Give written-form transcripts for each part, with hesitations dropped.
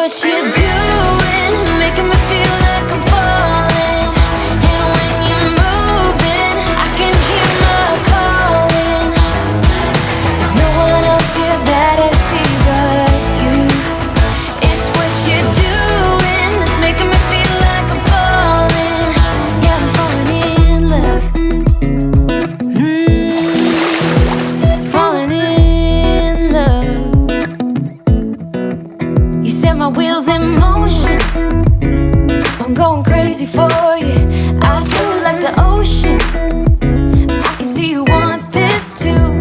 what you're doing, it's making me feel like I'm falling. And when you're moving, I can hear my calling. There's no one else here that I see but you. It's what you're doing, it's making me feel like I'm falling. Yeah, I'm falling in love. Falling in love. You set my wheels in motion. I'm going crazy for you. I feel like the ocean. I can see you want this too.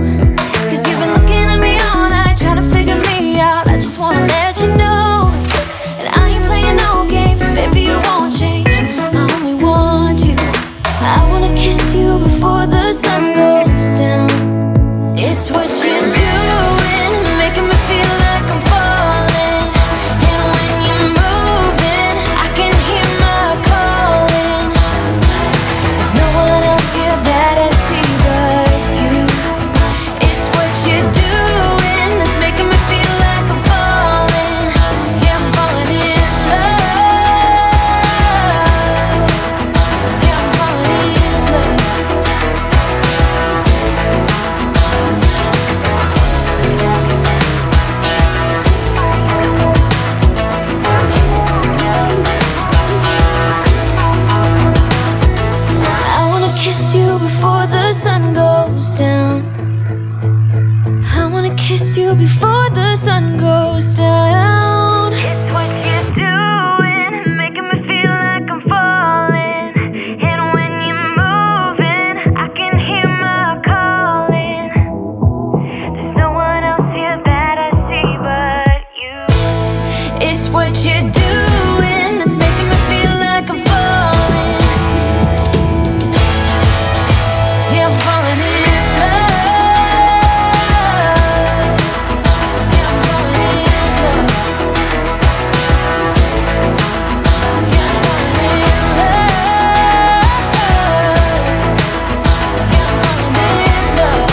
Cause you've been looking at me all night, trying to figure me out. I just wanna let you know that I ain't playing no games. Baby, you won't change. I only want you. I wanna kiss you before the sun goes down. It's what you're doing, it's making me feel like I'm falling. And when you're moving, I can hear my calling. There's no one else here that I see but you. It's what you're doing, it's making me feel like I'm falling. Yeah, I'm falling in love. Yeah, I'm falling in love. I wanna kiss you before the sun goes down. I wanna kiss you before the sun goes down. It's what you're doing, making me feel like I'm falling. And when you're moving, I can hear my calling. There's no one else here that I see but you. It's what you're doing, that's making me feel like I'm falling. Yeah, I'm falling in love. Yeah, I'm falling in love. Yeah, I'm falling in love.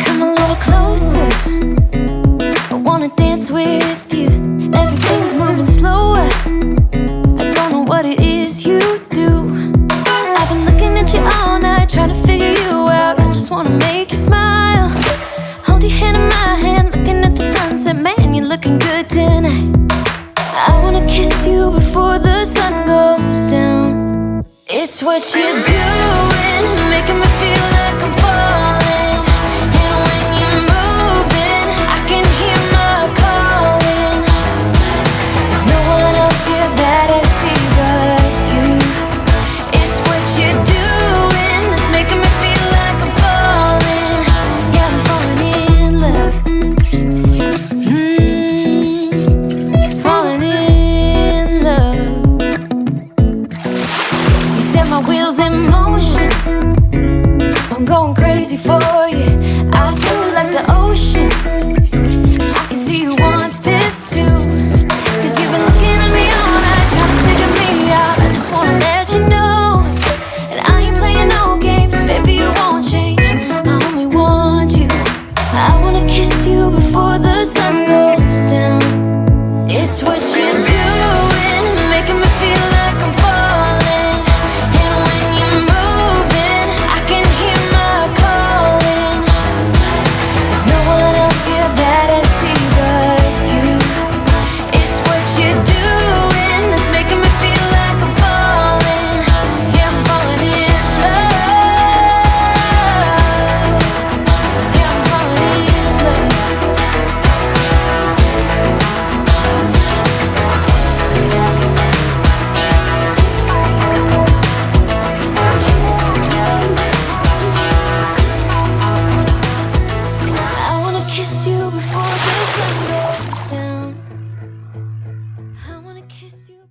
Come a little closer. I wanna dance with you. Everything's moving slower. I don't know what it is you do. I've been looking at you all night, trying to figure you out. I just wanna make you smile. Hold your hand in my hand, looking at the sunset. Man, you're looking good tonight. I wanna kiss you before the sun goes down. It's what you're doing, it's making me feel like I'm falling. And when you're moving, I can hear my calling. There's no one else here that I see but you. It's what you're doing, it's making me feel like I'm falling. Yeah, I'm falling in love. Falling in love. You set my wheels in motion. I'm going crazy for